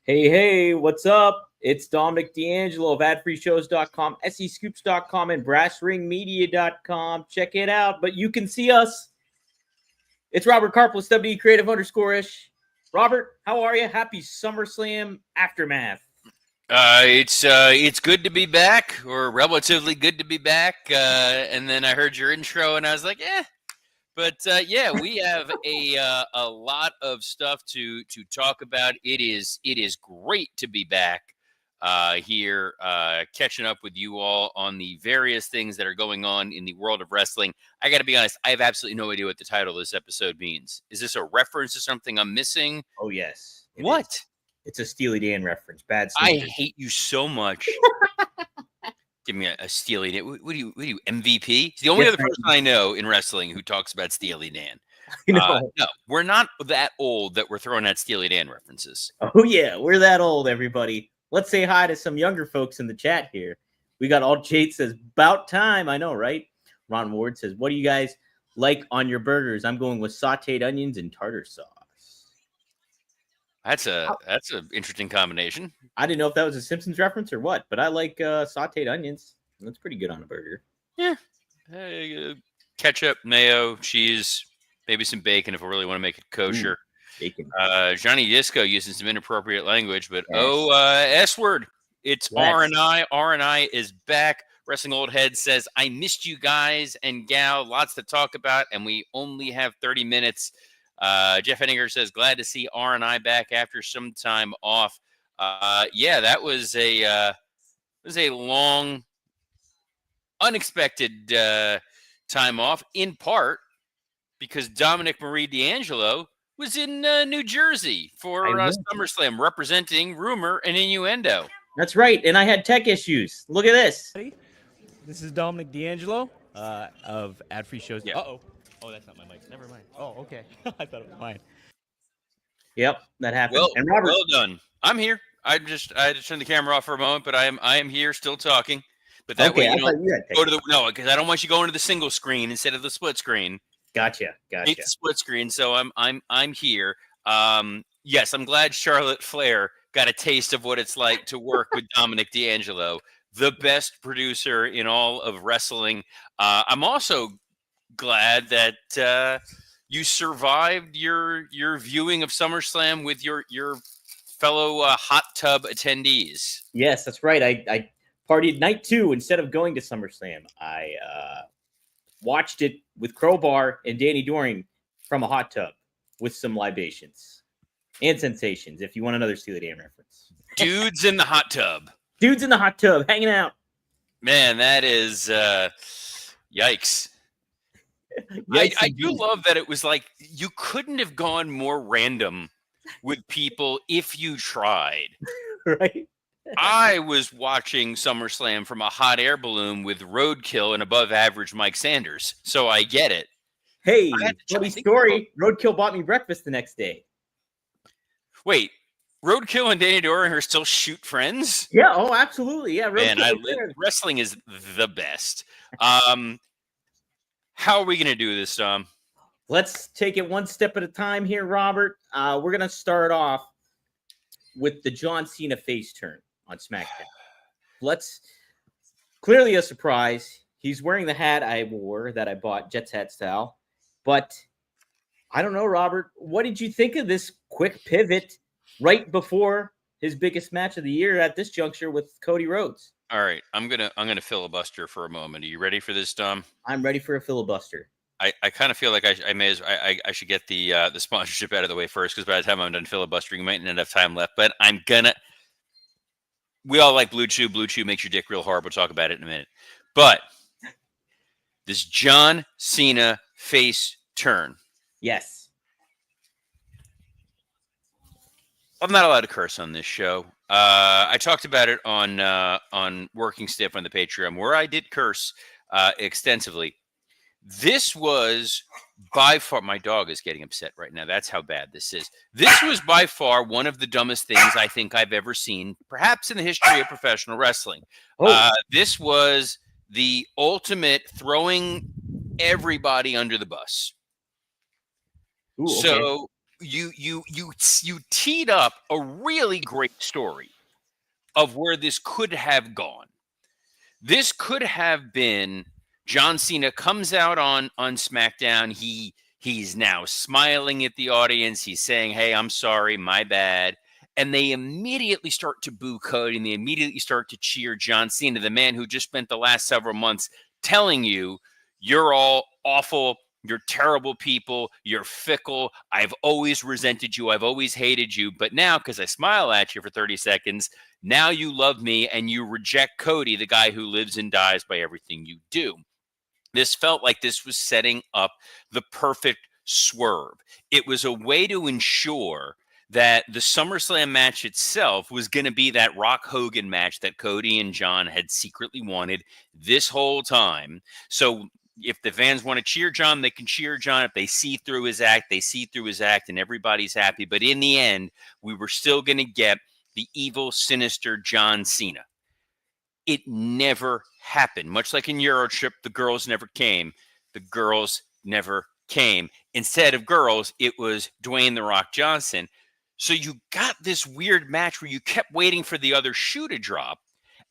Hey, what's up? It's Dominic D'Angelo of adfreeshows.com, SEScoops.com, and brassringmedia.com. Check it out, but you can see us. It's Robert Karplis, WD Creative _ish. Robert, how are you? Happy SummerSlam aftermath. It's good to be back, or relatively good to be back. And then I heard your intro, and I was like, But yeah, we have a lot of stuff to talk about. It is great to be back here, catching up with you all on the various things that are going on in the world of wrestling. I got to be honest, I have absolutely no idea what the title of this episode means. Is this a reference to something I'm missing? Oh, yes. What? Is. It's a Steely Dan reference. Bad I sneakers. hate you so much. Give me a Steely Dan. What do you MVP? He's the only other person I know in wrestling who talks about Steely Dan. No, we're not that old that we're throwing out Steely Dan references. Oh, yeah, we're that old, everybody. Let's say hi to some younger folks in the chat here. We got Alt Jade says, about time. I know, right? Ron Ward says, what do you guys like on your burgers? I'm going with sauteed onions and tartar sauce. That's an interesting combination. I didn't know if that was a Simpsons reference or what, but I like sauteed onions. That's pretty good on a burger. Yeah. Ketchup, mayo, cheese, maybe some bacon if we really want to make it kosher. Bacon. Johnny Disco using some inappropriate language, but S word. It's R&I. R&I is back. Wrestling Old Head says, I missed you guys and gal. Lots to talk about, and we only have 30 minutes. Jeff Henninger says, glad to see R&I back after some time off. Yeah, that was a long, unexpected time off, in part because Dominic Marie D'Angelo was in New Jersey for SummerSlam, representing Rumor and Innuendo. That's right, and I had tech issues. Look at this. This is Dominic D'Angelo of Ad Free Shows. Yeah. Oh, that's not my mic. Never mind. Oh, okay. I thought it was mine. Yep, that happened. Well, and Robert, well done. I'm here. I had to turn the camera off for a moment, but I am here still talking. But that way you don't go to because I don't want you going to the single screen instead of the split screen. Gotcha. Hate the split screen, so I'm here. Yes, I'm glad Charlotte Flair got a taste of what it's like to work with Dominic D'Angelo, the best producer in all of wrestling. I'm also glad that you survived your viewing of SummerSlam with your fellow hot tub attendees. Yes, that's right. I partied night 2 instead of going to SummerSlam. I watched it with Crowbar and Danny Doring from a hot tub with some libations and sensations, if you want another Steely Dan reference. Dudes in the hot tub. Dudes in the hot tub, hanging out. Man, that is yikes. I do love that it was like you couldn't have gone more random with people if you tried. Right? I was watching SummerSlam from a hot air balloon with Roadkill and above average Mike Sanders, so I get it. Hey, funny story. Roadkill bought me breakfast the next day. Wait, Roadkill and Danny Doring are still shoot friends? Yeah, oh, absolutely. Yeah, Roadkill wrestling is the best. How are we going to do this, Tom? Let's take it one step at a time here, Robert. We're going to start off with the John Cena face turn on SmackDown. Clearly a surprise. He's wearing the hat I wore that I bought, Jets hat style. But I don't know, Robert. What did you think of this quick pivot right before his biggest match of the year at this juncture with Cody Rhodes? All right, I'm gonna filibuster for a moment. Are you ready for this, Dom? I'm ready for a filibuster. I kind of feel like I should get the sponsorship out of the way first, because by the time I'm done filibustering, you might not have time left. But we all like Blue Chew. Blue Chew makes your dick real hard. We'll talk about it in a minute. But this John Cena face turn. Yes. I'm not allowed to curse on this show. I talked about it on Working Stiff on the Patreon, where I did curse extensively. This was by far, my dog is getting upset right now. That's how bad this is. This was by far one of the dumbest things I think I've ever seen, perhaps in the history of professional wrestling. This was the ultimate throwing everybody under the bus. Ooh, okay. So you teed up a really great story of where this could have gone. This could have been John Cena comes out on SmackDown. He's now smiling at the audience. He's saying, "Hey, I'm sorry, my bad." And they immediately start to boo Cody, and they immediately start to cheer John Cena, the man who just spent the last several months telling you, "You're all awful. You're terrible people. You're fickle. I've always resented you. I've always hated you. But now, because I smile at you for 30 seconds, now you love me and you reject Cody, the guy who lives and dies by everything you do." This felt like this was setting up the perfect swerve. It was a way to ensure that the SummerSlam match itself was going to be that Rock Hogan match that Cody and John had secretly wanted this whole time. So if the fans want to cheer John, they can cheer John. If they see through his act, they see through his act, and everybody's happy. But in the end, we were still going to get the evil, sinister John Cena. It never happened. Much like in Eurotrip, the girls never came. The girls never came. Instead of girls, it was Dwayne "The Rock" Johnson. So you got this weird match where you kept waiting for the other shoe to drop,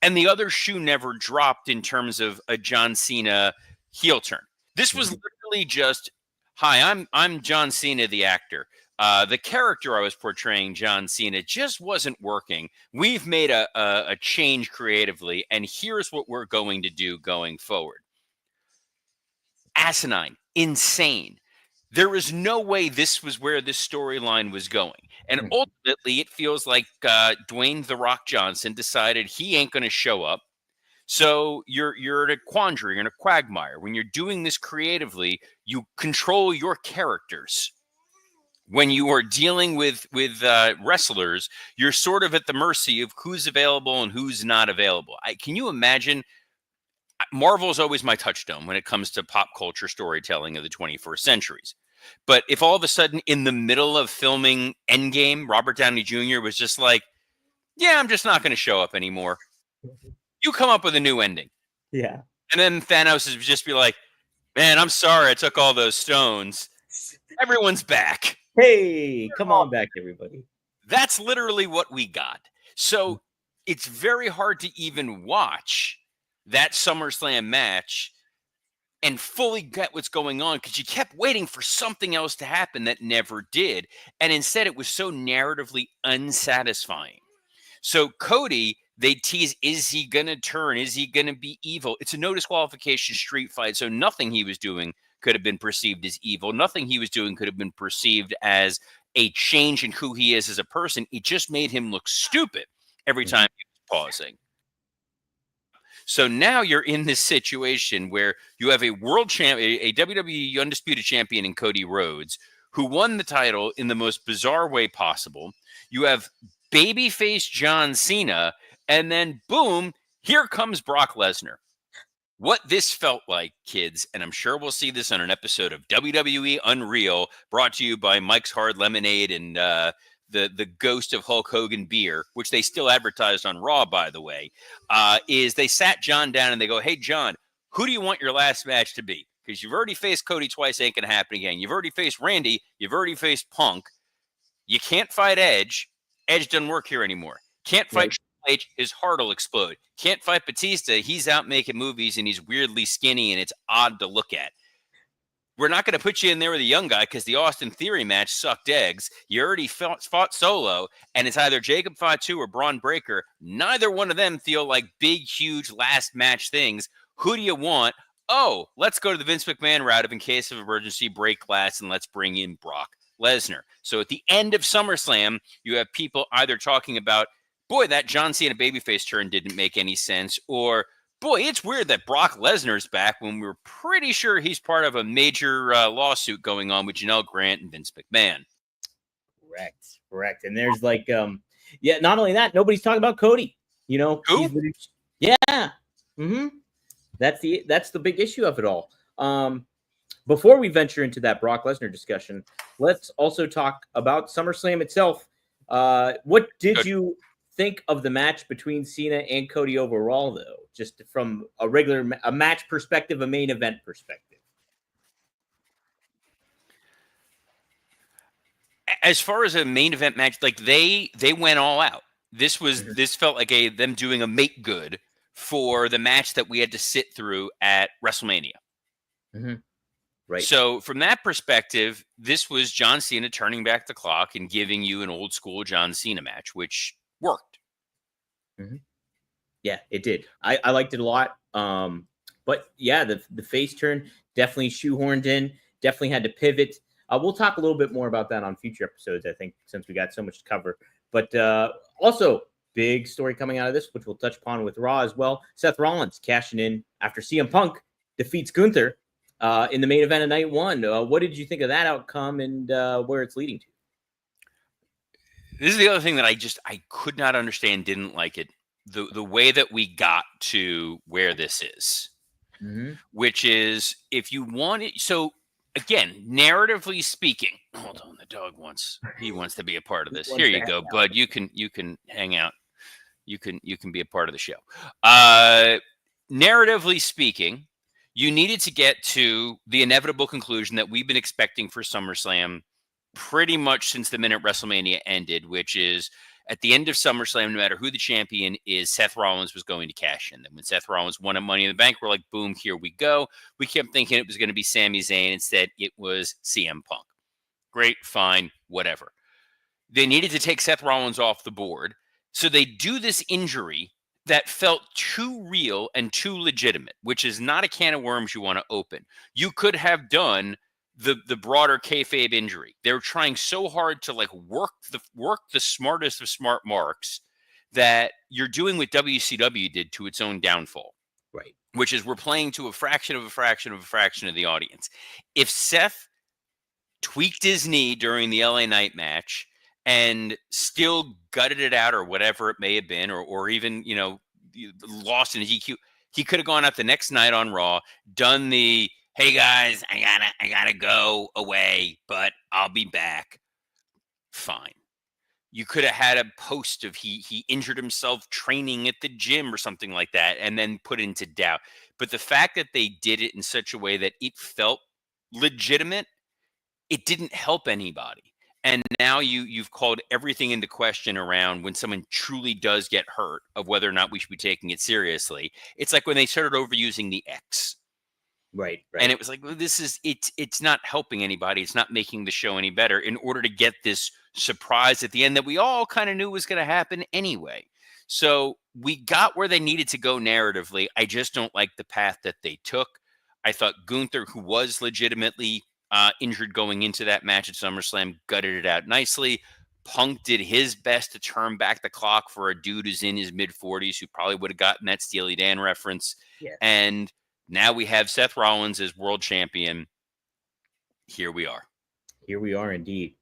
and the other shoe never dropped in terms of a John Cena heel turn. This was literally just, "Hi, I'm John Cena, the actor. The character I was portraying, John Cena, just wasn't working. We've made a change creatively, and here's what we're going to do going forward." Asinine, insane. There is no way this was where this storyline was going. And ultimately, it feels like Dwayne "The Rock" Johnson decided he ain't going to show up. So you're in a quandary, you're in a quagmire. When you're doing this creatively, you control your characters. When you are dealing with wrestlers, you're sort of at the mercy of who's available and who's not available. Can you imagine? Marvel is always my touchstone when it comes to pop culture storytelling of the 21st centuries. But if all of a sudden in the middle of filming Endgame, Robert Downey Jr. was just like, "Yeah, I'm just not going to show up anymore. You come up with a new ending." Yeah. And then Thanos would just be like, "Man, I'm sorry I took all those stones. Everyone's back. Hey, come on back, everybody." That's literally what we got. So it's very hard to even watch that SummerSlam match and fully get what's going on because you kept waiting for something else to happen that never did. And instead, it was so narratively unsatisfying. So Cody, they tease, is he going to turn? Is he going to be evil? It's a no disqualification street fight. So nothing he was doing could have been perceived as evil. Nothing he was doing could have been perceived as a change in who he is as a person. It just made him look stupid every time he was pausing. So now you're in this situation where you have a world champion, a WWE undisputed champion in Cody Rhodes, who won the title in the most bizarre way possible. You have babyface John Cena, and then boom, here comes Brock Lesnar. What this felt like, kids, and I'm sure we'll see this on an episode of WWE Unreal, brought to you by Mike's Hard Lemonade and the ghost of Hulk Hogan beer, which they still advertised on Raw, by the way, is they sat John down and they go, "Hey, John, who do you want your last match to be? Because you've already faced Cody twice, ain't going to happen again. You've already faced Randy. You've already faced Punk. You can't fight Edge. Edge doesn't work here anymore. Can't fight Triple H. His heart will explode. Can't fight Batista. He's out making movies and he's weirdly skinny and it's odd to look at. We're not going to put you in there with a young guy because the Austin Theory match sucked eggs. You already fought Solo, and it's either Jacob Fatu or Braun Breaker. Neither one of them feel like big, huge last match things. Who do you want? Oh, let's go to the Vince McMahon route of in case of emergency, break glass, and let's bring in Brock Lesnar." So at the end of SummerSlam, you have people either talking about, boy, that John Cena babyface turn didn't make any sense, or boy, it's weird that Brock Lesnar's back when we're pretty sure he's part of a major lawsuit going on with Janelle Grant and Vince McMahon. Correct. And there's like, not only that, nobody's talking about Cody. You know, who? That's the big issue of it all. Before we venture into that Brock Lesnar discussion, let's also talk about SummerSlam itself. What did you think of the match between Cena and Cody overall, though? Just from a match perspective, a main event perspective. as far as a main event match, like they went all out. This felt like them doing a make good for the match that we had to sit through at WrestleMania. Mm-hmm. Right. So from that perspective, this was John Cena turning back the clock and giving you an old school John Cena match, which worked. Mm-hmm. Yeah, it did. I liked it a lot. But yeah, the face turn definitely shoehorned in. Definitely had to pivot. We'll talk a little bit more about that on future episodes, I think, since we got so much to cover. But also, big story coming out of this, which we'll touch upon with Raw as well. Seth Rollins cashing in after CM Punk defeats Gunther in the main event of night one. What did you think of that outcome and where it's leading to? This is the other thing that I could not understand, didn't like it. The way that we got to where this is, which is if you want it. So again, narratively speaking, hold on, the dog wants to be a part of this. Here you go, bud. You can hang out. You can be a part of the show. Narratively speaking, you needed to get to the inevitable conclusion that we've been expecting for SummerSlam pretty much since the minute WrestleMania ended, which is at the end of SummerSlam, no matter who the champion is, Seth Rollins was going to cash in. And when Seth Rollins won a Money in the Bank, we're like, boom, here we go. We kept thinking it was going to be Sami Zayn. Instead, it was CM Punk. Great, fine, whatever. They needed to take Seth Rollins off the board. So they do this injury that felt too real and too legitimate, which is not a can of worms you want to open. You could have done the broader kayfabe injury. They're trying so hard to like work the smartest of smart marks that you're doing what WCW did to its own downfall. Right. Which is we're playing to a fraction of the audience. If Seth tweaked his knee during the LA Knight match and still gutted it out or whatever it may have been, or even, lost in a DQ, he could have gone out the next night on Raw, done the, hey guys, I gotta go away, but I'll be back. Fine. You could have had a post of he injured himself training at the gym or something like that, and then put into doubt. But the fact that they did it in such a way that it felt legitimate, it didn't help anybody. And now you've called everything into question around when someone truly does get hurt of whether or not we should be taking it seriously. It's like when they started overusing the X. Right. And it was like, well, it's not helping anybody. It's not making the show any better in order to get this surprise at the end that we all kind of knew was going to happen anyway. So we got where they needed to go narratively. I just don't like the path that they took. I thought Gunther, who was legitimately injured going into that match at SummerSlam, gutted it out nicely. Punk did his best to turn back the clock for a dude who's in his mid-40s who probably would have gotten that Steely Dan reference. Yeah. And now we have Seth Rollins as world champion. Here we are. Here we are indeed.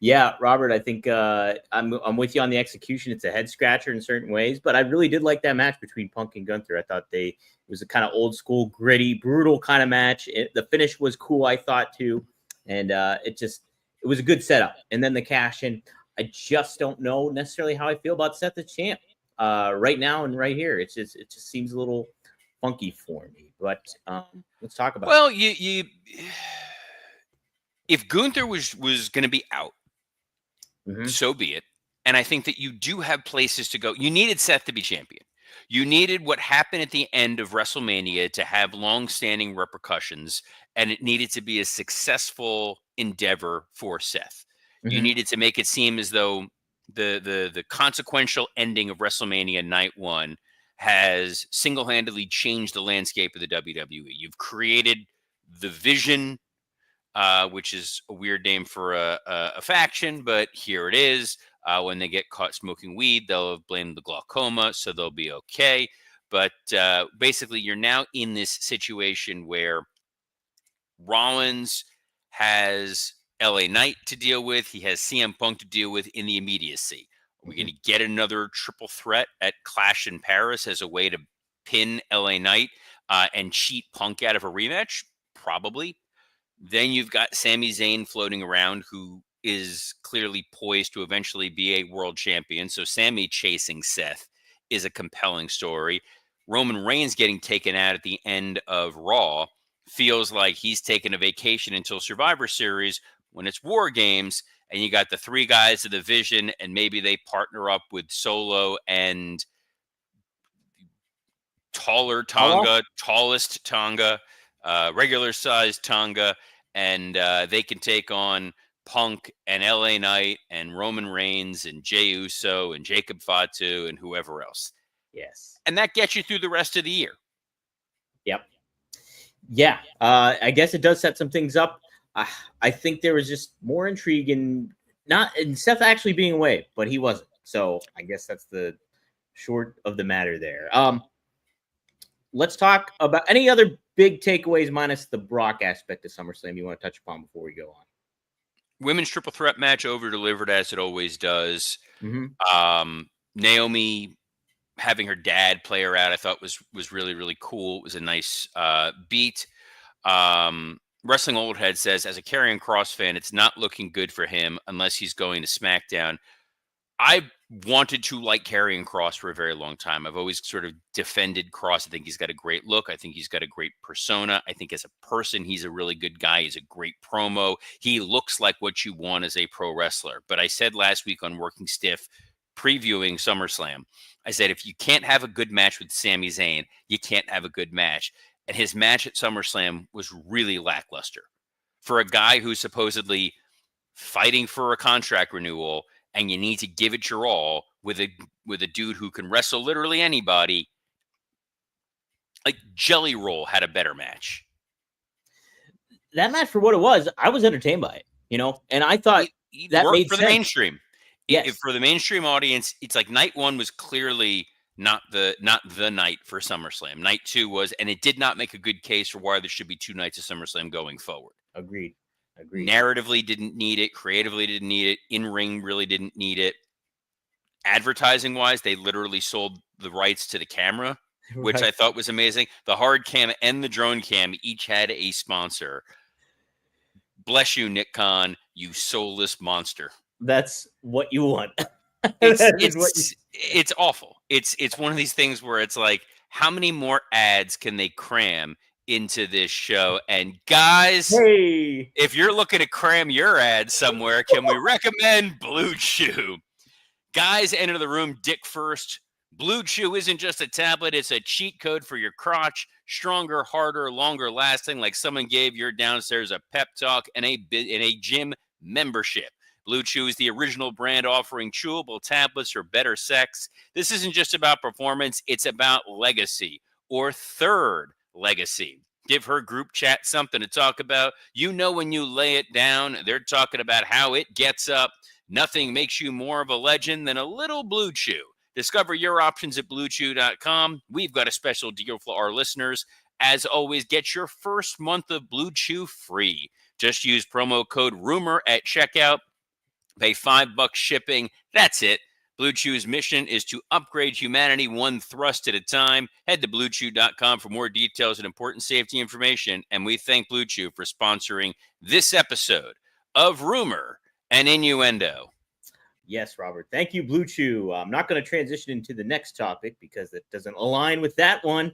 Yeah, Robert, I think I'm with you on the execution. It's a head scratcher in certain ways, but I really did like that match between Punk and Gunther. I thought it was a kind of old school, gritty, brutal kind of match. The finish was cool, I thought too, and it was a good setup. And then the cash in. I just don't know necessarily how I feel about Seth as champ right now and right here. It just seems a little funky for me. But let's talk about. Well, if Gunther was going to be out, so be it. And I think that you do have places to go. You needed Seth to be champion. You needed what happened at the end of WrestleMania to have long-standing repercussions, and it needed to be a successful endeavor for Seth. You needed to make it seem as though the consequential ending of WrestleMania Night 1 has single-handedly changed the landscape of the WWE. You've created the Vision, which is a weird name for a faction, but here it is. When they get caught smoking weed, they'll have blamed the glaucoma, so they'll be okay. But basically, you're now in this situation where Rollins has LA Knight to deal with. He has CM Punk to deal with in the immediacy. Are we going to get another triple threat at Clash in Paris as a way to pin LA Knight and cheat Punk out of a rematch? Probably. Then you've got Sami Zayn floating around, who is clearly poised to eventually be a world champion. So Sami chasing Seth is a compelling story. Roman Reigns getting taken out at the end of Raw feels like he's taken a vacation until Survivor Series when it's War Games. and you got the three guys of the Vision, and maybe they partner up with Solo and tallest Tonga, regular sized Tonga, and they can take on Punk and LA Knight and Roman Reigns and Jey Uso and Jacob Fatu and whoever else. Yes. And that gets you through the rest of the year. Yep. Yeah. I guess it does set some things up. I think there was just more intrigue in Seth actually being away, but he wasn't. So I guess that's the short of the matter there. Let's talk about any other big takeaways minus the Brock aspect of SummerSlam you want to touch upon before we go on. Women's triple threat match over-delivered as it always does. Mm-hmm. Naomi having her dad play her out, I thought was really, really cool. It was a nice beat. Wrestling Old Head says, as a Karrion Kross fan, it's not looking good for him unless he's going to SmackDown. I wanted to like Karrion Kross for a very long time. I've always sort of defended Kross. I think he's got a great look. I think he's got a great persona. I think as a person, he's a really good guy. He's a great promo. He looks like what you want as a pro wrestler. But I said last week on Working Stiff, previewing SummerSlam, I said, if you can't have a good match with Sami Zayn, you can't have a good match. And his match at SummerSlam was really lackluster. For a guy who's supposedly fighting for a contract renewal, and you need to give it your all with a dude who can wrestle literally anybody, like Jelly Roll had a better match. That match, for what it was, I was entertained by it, and I thought that worked made for sense. The mainstream. Yes. For the mainstream audience, it's like night one was clearly not the night for SummerSlam. Night two was, and it did not make a good case for why there should be two nights of SummerSlam going forward. Agreed. Narratively didn't need it. Creatively didn't need it. In-ring really didn't need it. Advertising-wise, they literally sold the rights to the camera, which I thought was amazing. The hard cam and the drone cam each had a sponsor. Bless you, Nick Khan, you soulless monster. That's what you want. It's awful. It's one of these things where it's like, how many more ads can they cram into this show? And guys, hey, if you're looking to cram your ads somewhere, can we recommend Blue Chew? Guys, enter the room dick first. Blue Chew isn't just a tablet, it's a cheat code for your crotch. Stronger, harder, longer lasting, like someone gave your downstairs a pep talk and a gym membership. Blue Chew is the original brand offering chewable tablets for better sex. This isn't just about performance, it's about legacy or third legacy. Give her group chat something to talk about. You know, when you lay it down, they're talking about how it gets up. Nothing makes you more of a legend than a little Blue Chew. Discover your options at BlueChew.com. We've got a special deal for our listeners. As always, get your first month of Blue Chew free. Just use promo code RUMOR at checkout. Pay $5 shipping. That's it. Blue Chew's mission is to upgrade humanity one thrust at a time. Head to BlueChew.com for more details and important safety information. And we thank Blue Chew for sponsoring this episode of Rumor and Innuendo. Yes, Robert. Thank you, Blue Chew. I'm not going to transition into the next topic because it doesn't align with that one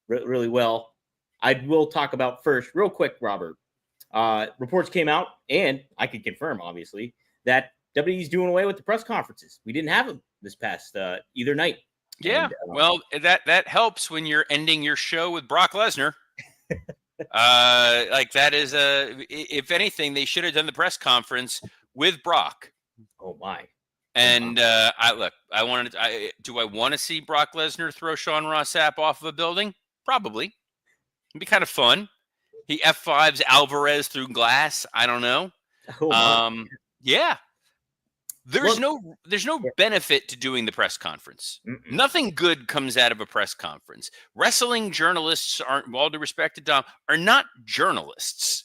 really well. I will talk about first, real quick, Robert. Reports came out, and I could confirm, obviously, that WWE's doing away with the press conferences. We didn't have them this past either night. Yeah, and, well, that helps when you're ending your show with Brock Lesnar. Like that is if anything, they should have done the press conference with Brock. Oh my! And do I want to see Brock Lesnar throw Sean Ross Sapp off of a building? Probably. It'd be kind of fun. He F5s Alvarez through glass. I don't know. Oh yeah. There's no benefit to doing the press conference. Mm-mm. Nothing good comes out of a press conference. Wrestling journalists aren't, with all due respect to Dom, are not journalists.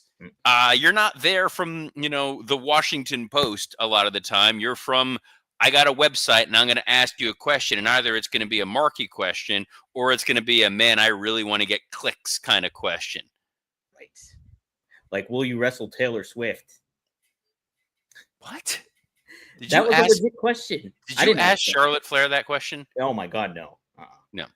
You're not there from, the Washington Post a lot of the time. You're from, I got a website and I'm going to ask you a question, and either it's going to be a marky question or it's going to be a, man, I really want to get clicks kind of question. Right. Like, will you wrestle Taylor Swift? What? That was a legit question. Did you ask Charlotte Flair that question? Oh my God, no. No.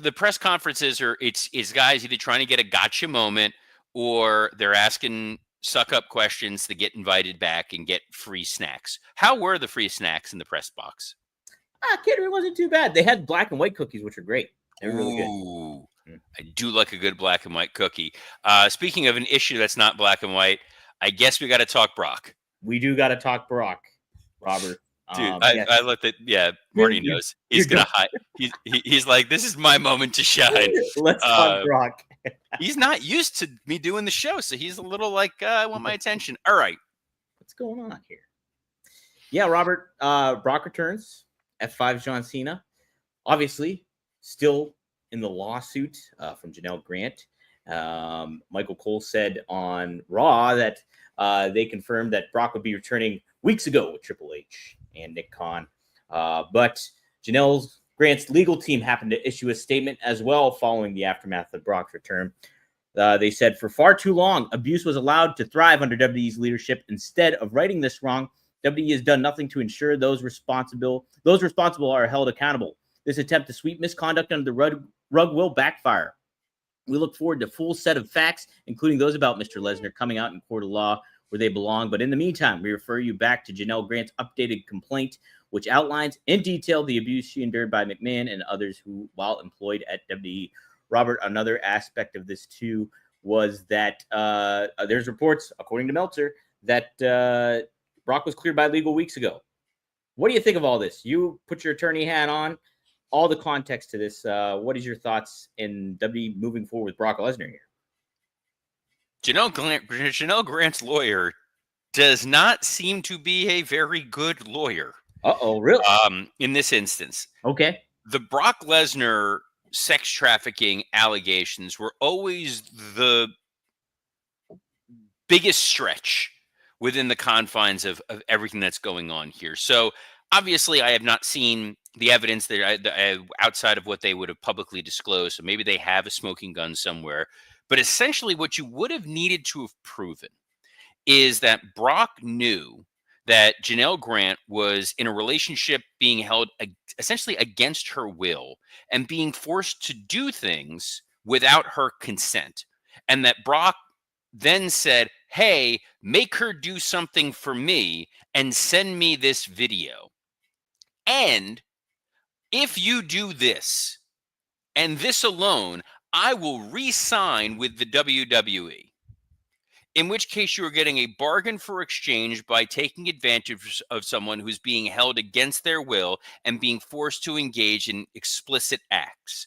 The press conferences it's guys either trying to get a gotcha moment, or they're asking suck up questions to get invited back and get free snacks. How were the free snacks in the press box? Catering wasn't too bad. They had black and white cookies, which are great. They're really good. Ooh, Mm. I do like a good black and white cookie. Speaking of an issue that's not black and white, I guess we got to talk Brock. We do got to talk Brock, Robert. Dude, Yes. I looked at, Marty You're- knows. He's you're going to hide. He's like, this is my moment to shine. Let's talk Brock. He's not used to me doing the show, so he's a little like, I want my attention. All right. What's going on here? Yeah, Robert. Brock returns. F5 John Cena. Obviously, still in the lawsuit from Janelle Grant. Michael Cole said on Raw that they confirmed that Brock would be returning weeks ago with Triple H and Nick Khan. But Janelle Grant's legal team happened to issue a statement as well following the aftermath of Brock's return. They said, for far too long, abuse was allowed to thrive under WWE's leadership. Instead of righting this wrong, WWE has done nothing to ensure those responsible are held accountable. This attempt to sweep misconduct under the rug will backfire. We look forward to a full set of facts, including those about Mr. Lesnar, coming out in court of law where they belong. But in the meantime, we refer you back to Janelle Grant's updated complaint, which outlines in detail the abuse she endured by McMahon and others who, while employed at WWE. Robert, another aspect of this too was that there's reports, according to Meltzer, that Brock was cleared by legal weeks ago. What do you think of all this? You put your attorney hat on. All the context to this. What is your thoughts in WWE moving forward with Brock Lesnar here? Janelle Grant's lawyer does not seem to be a very good lawyer. Uh-oh, really? In this instance. Okay. The Brock Lesnar sex trafficking allegations were always the biggest stretch within the confines of everything that's going on here. So obviously I have not seen the evidence that outside of what they would have publicly disclosed. So maybe they have a smoking gun somewhere. But essentially what you would have needed to have proven is that Brock knew that Janelle Grant was in a relationship being held essentially against her will and being forced to do things without her consent. And that Brock then said, hey, make her do something for me and send me this video. And if you do this and this alone, I will re-sign with the WWE. In which case you are getting a bargain for exchange by taking advantage of someone who's being held against their will and being forced to engage in explicit acts.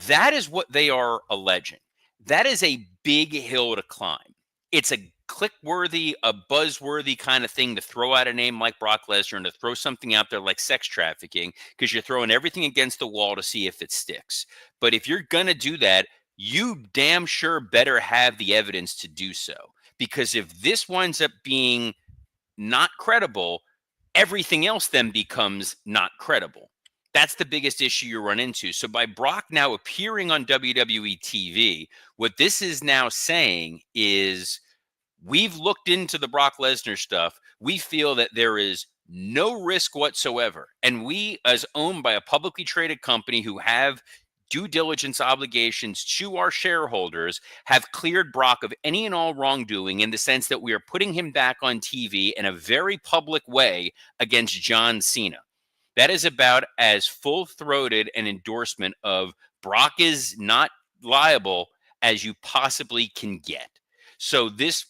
That is what they are alleging. That is a big hill to climb. It's a click-worthy, a buzz-worthy kind of thing to throw out a name like Brock Lesnar and to throw something out there like sex trafficking because you're throwing everything against the wall to see if it sticks. But if you're going to do that, you damn sure better have the evidence to do so. Because if this winds up being not credible, everything else then becomes not credible. That's the biggest issue you run into. So by Brock now appearing on WWE TV, what this is now saying is we've looked into the Brock Lesnar stuff. We feel that there is no risk whatsoever. And we, as owned by a publicly traded company who have due diligence obligations to our shareholders, have cleared Brock of any and all wrongdoing in the sense that we are putting him back on TV in a very public way against John Cena. That is about as full-throated an endorsement of Brock is not liable as you possibly can get. So this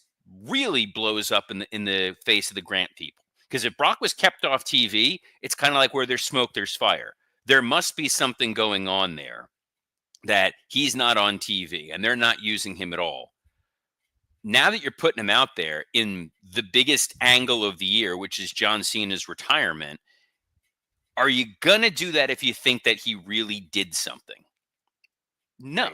really blows up in the face of the Grant people. Because if Brock was kept off TV, it's kind of like where there's smoke, there's fire. There must be something going on there that he's not on TV and they're not using him at all. Now that you're putting him out there in the biggest angle of the year, which is John Cena's retirement, are you going to do that if you think that he really did something? No.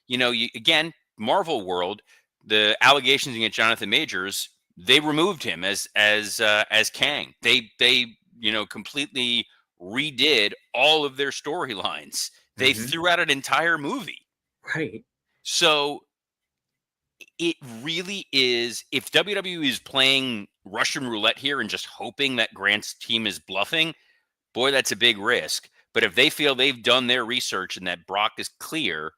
You know, again, Marvel world, the allegations against Jonathan Majors, they removed him as Kang. They completely redid all of their storylines. They threw out an entire movie. Right. So it really is, if WWE is playing Russian roulette here and just hoping that Grant's team is bluffing, boy, that's a big risk. But if they feel they've done their research and that Brock is clear,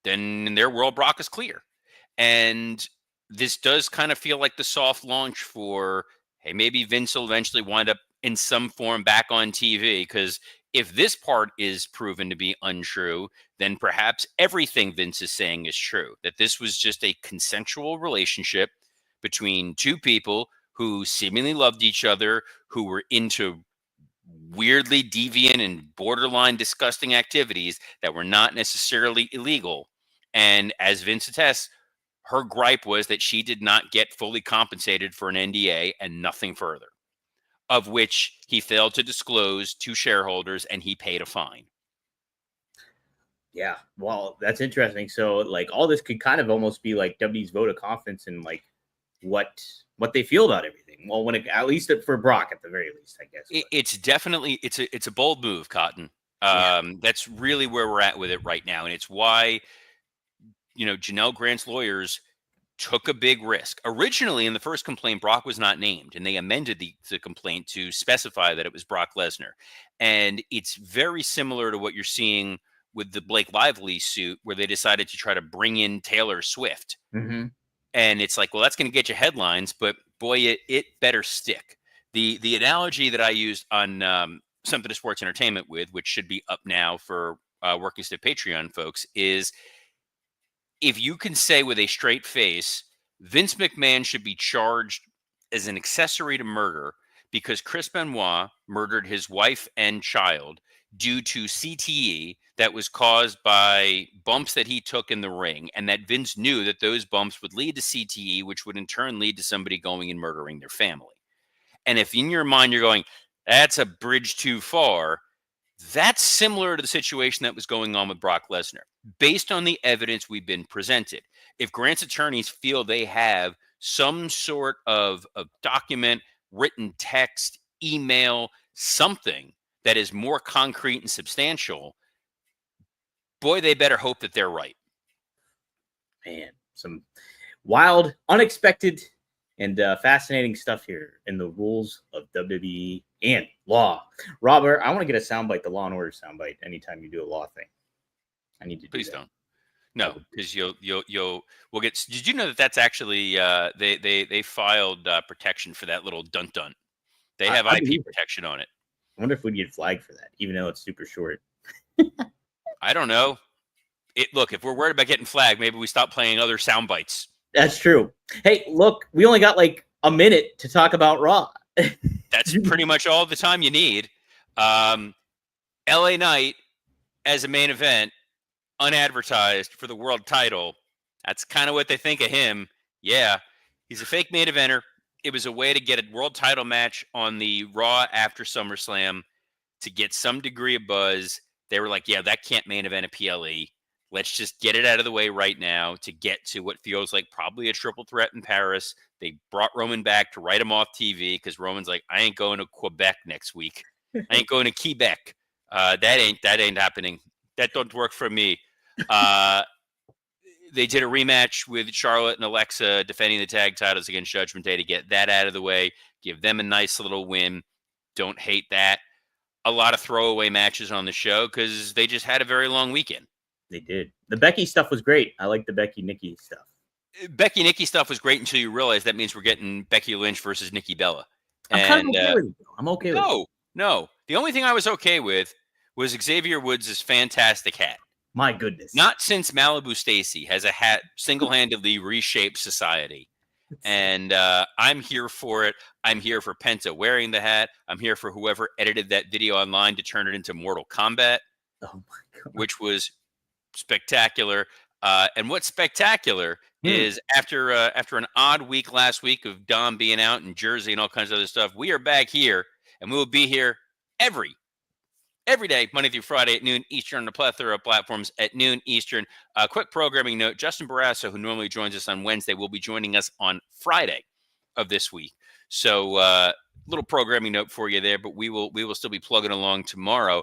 then in their world, Brock is clear. And this does kind of feel like the soft launch for, hey, maybe Vince will eventually wind up in some form back on TV. Because if this part is proven to be untrue, then perhaps everything Vince is saying is true. That this was just a consensual relationship between two people who seemingly loved each other, who were into weirdly deviant and borderline disgusting activities that were not necessarily illegal. And as Vince attests, her gripe was that she did not get fully compensated for an NDA and nothing further, of which he failed to disclose to shareholders, and he paid a fine. Yeah, well, that's interesting. So, like, all this could kind of almost be like WWE's vote of confidence in like what they feel about everything. Well, when it, at least for Brock, at the very least, I guess. It's definitely it's a bold move, Cotton. That's really where we're at with it right now, and it's why Janelle Grant's lawyers took a big risk. Originally, in the first complaint, Brock was not named, and they amended the complaint to specify that it was Brock Lesnar. And it's very similar to what you're seeing with the Blake Lively suit, where they decided to try to bring in Taylor Swift. Mm-hmm. And it's like, well, that's going to get you headlines, but boy, it better stick. The analogy that I used on Something to Sports Entertainment with, which should be up now for Working Stiff Patreon folks, is if you can say with a straight face, Vince McMahon should be charged as an accessory to murder because Chris Benoit murdered his wife and child due to CTE that was caused by bumps that he took in the ring, and that Vince knew that those bumps would lead to CTE, which would in turn lead to somebody going and murdering their family. And if in your mind you're going, that's a bridge too far, that's similar to the situation that was going on with Brock Lesnar. Based on the evidence we've been presented, if Grant's attorneys feel they have some sort of document, written text, email, something that is more concrete and substantial, boy, they better hope that they're right. Man, some wild, unexpected, and fascinating stuff here in the rules of WWE and law. Robert, I want to get a soundbite, the Law and Order soundbite, anytime you do a law thing. I need to do Please that. don't. No, because we'll get. Did you know that that's actually they filed protection for that little dun-dun? They have IP protection on it. I wonder if we'd get flagged for that, even though it's super short. I don't know. Look, if we're worried about getting flagged, maybe we stop playing other sound bites. That's true. Hey, look, we only got like a minute to talk about Raw. That's pretty much all the time you need. LA Knight as a main event, unadvertised for the world title. That's kind of what they think of him. Yeah, he's a fake main eventer. It was a way to get a world title match on the Raw after SummerSlam to get some degree of buzz. They were like, yeah, that can't main event a PLE. Let's just get it out of the way right now to get to what feels like probably a triple threat in Paris. They brought Roman back to write him off TV because Roman's like, I ain't going to Quebec next week. I ain't going to Quebec. That ain't happening. That don't work for me. They did a rematch with Charlotte and Alexa defending the tag titles against Judgment Day to get that out of the way, give them a nice little win. Don't hate that. A lot of throwaway matches on the show because they just had a very long weekend. They did. The Becky stuff was great. I like the Becky-Nikki stuff. Becky-Nikki stuff was great until you realize that means we're getting Becky Lynch versus Nikki Bella. I'm kind of okay with it. I'm okay with it. No. The only thing I was okay with was Xavier Woods' fantastic hat. My goodness. Not since Malibu Stacy has a hat single-handedly reshaped society. And I'm here for it. I'm here for Penta wearing the hat. I'm here for whoever edited that video online to turn it into Mortal Kombat. Oh my God. Which was spectacular. And what's spectacular is after an odd week last week of Dom being out in Jersey and all kinds of other stuff, we are back here, and we will be here every day, Monday through Friday at noon Eastern on a plethora of platforms at noon Eastern. Quick programming note, Justin Barrasso, who normally joins us on Wednesday, will be joining us on Friday of this week. So little programming note for you there, but we will still be plugging along tomorrow.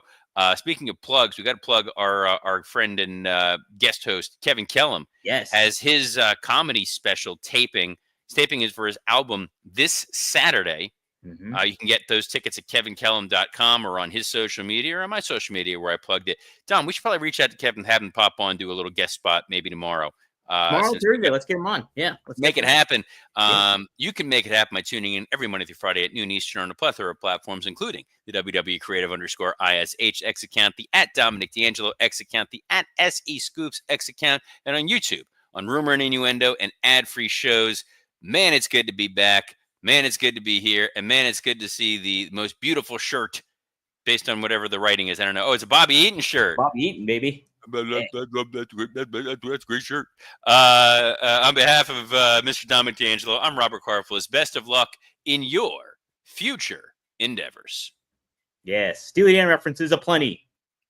Speaking of plugs, we got to plug our friend and guest host, Kevin Kellum. Yes. Has his comedy special taping. His taping is for his album this Saturday. Mm-hmm. You can get those tickets at kevinkellum.com or on his social media or on my social media where I plugged it. Dom, we should probably reach out to Kevin, have him pop on, do a little guest spot maybe tomorrow Tomorrow, since Thursday. Let's get him on. Yeah. Let's make it definitely- happen. You can make it happen by tuning in every Monday through Friday at noon Eastern on a plethora of platforms, including the WW Creative _ISH X account, the at Dominic D'Angelo X account, the at SE Scoops X account, and on YouTube on Rumor and Innuendo and ad-free shows. Man, it's good to be back. Man, it's good to be here. And man, it's good to see the most beautiful shirt based on whatever the writing is. I don't know. Oh, it's a Bobby Eaton shirt. Bobby Eaton, baby. That's great shirt. On behalf of Mr. Dominic D'Angelo, I'm Robert Karflis. Best of luck in your future endeavors. Yes. Steely Dan references aplenty.